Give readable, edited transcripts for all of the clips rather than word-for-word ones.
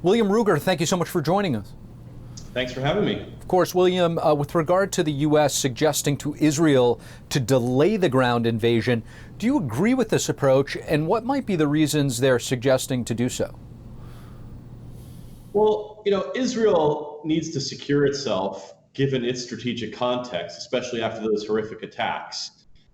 William Ruger, thank you so much for joining us. Thanks for having me. Of course, William, with regard to the U.S. suggesting to Israel to delay the ground invasion, do you agree with this approach, and what might be the reasons they're suggesting to do so? Well, Israel needs to secure itself given its strategic context, especially after those horrific attacks.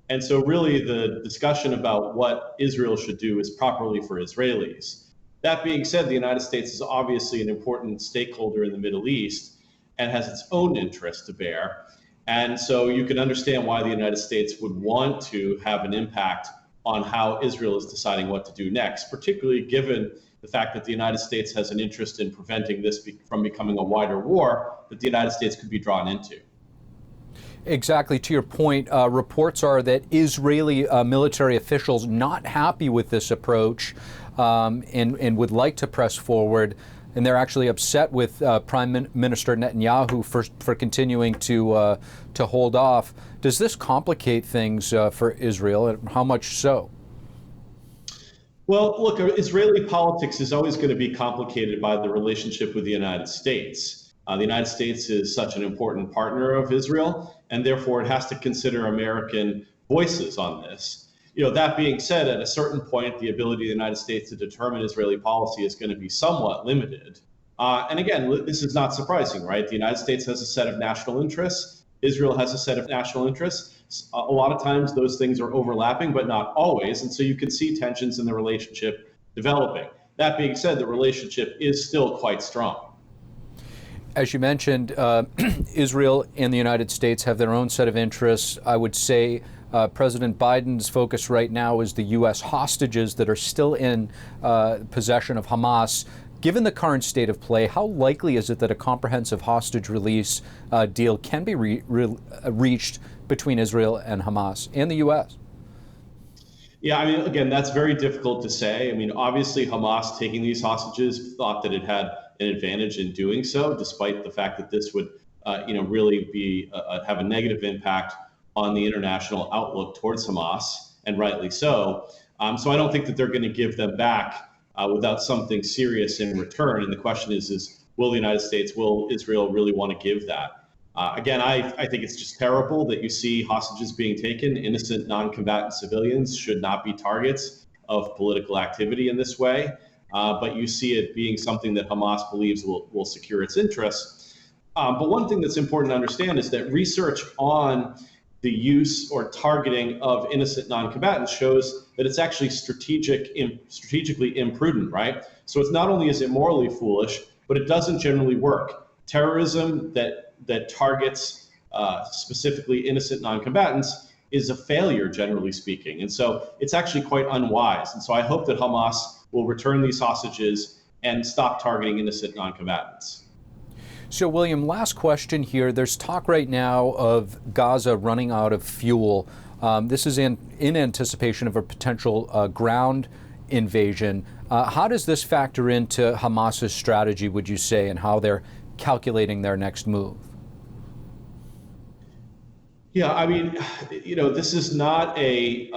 And so really the discussion about what Israel should do is properly for Israelis. That being said, the United States is obviously an important stakeholder in the Middle East and has its own interests to bear. And so you can understand why the United States would want to have an impact on how Israel is deciding what to do next, particularly given the fact that the United States has an interest in preventing this from becoming a wider war that the United States could be drawn into. Exactly. To your point, reports are that Israeli military officials not happy with this approach and would like to press forward. And they're actually upset with Prime Minister Netanyahu for continuing to hold off. Does this complicate things for Israel, and how much so? Well, look, Israeli politics is always going to be complicated by the relationship with the United States. The United States is such an important partner of Israel, and therefore it has to consider American voices on this. That being said, at a certain point, the ability of the United States to determine Israeli policy is going to be somewhat limited. And again, this is not surprising, right? The United States has a set of national interests. Israel has a set of national interests. A lot of times those things are overlapping, but not always. And so you can see tensions in the relationship developing. That being said, the relationship is still quite strong. As you mentioned, Israel and the United States have their own set of interests. I would say President Biden's focus right now is the U.S. hostages that are still in possession of Hamas. Given the current state of play, how likely is it that a comprehensive hostage release deal can be reached between Israel and Hamas and the U.S.? Yeah, again, that's very difficult to say. Obviously, Hamas taking these hostages thought that it had an advantage in doing so, despite the fact that this would, really be have a negative impact on the international outlook towards Hamas, and rightly so. So I don't think that they're going to give them back without something serious in return. And the question is will the United States, will Israel really want to give that? Again, I think it's just terrible that you see hostages being taken. Innocent non-combatant civilians should not be targets of political activity in this way. But you see it being something that Hamas believes will secure its interests. But one thing that's important to understand is that research on the use or targeting of innocent non-combatants shows that it's actually strategically imprudent, right? So it's not only is it morally foolish, but it doesn't generally work. Terrorism that targets specifically innocent non-combatants is a failure, generally speaking. And so it's actually quite unwise. And so I hope that Hamas will return these hostages and stop targeting innocent non-combatants. So, William, last question here. There's talk right now of Gaza running out of fuel. This is in anticipation of a potential ground invasion. How does this factor into Hamas's strategy, would you say, and how they're calculating their next move? Yeah, this is not a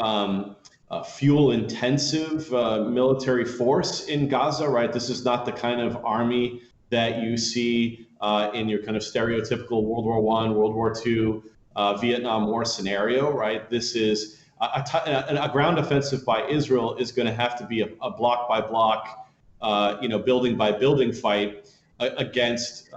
fuel-intensive military force in Gaza, right? This is not the kind of army that you see in your kind of stereotypical World War I, World War II, Vietnam War scenario, right? This is a ground offensive by Israel is going to have to be a block by block, building by building fight against,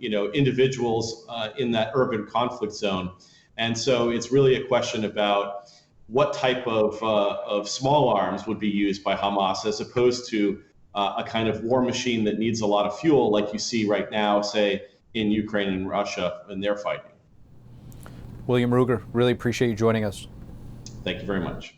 individuals in that urban conflict zone. And so it's really a question about what type of small arms would be used by Hamas as opposed to a kind of war machine that needs a lot of fuel like you see right now, say, in Ukraine and Russia, and they're fighting. William Ruger, really appreciate you joining us. Thank you very much.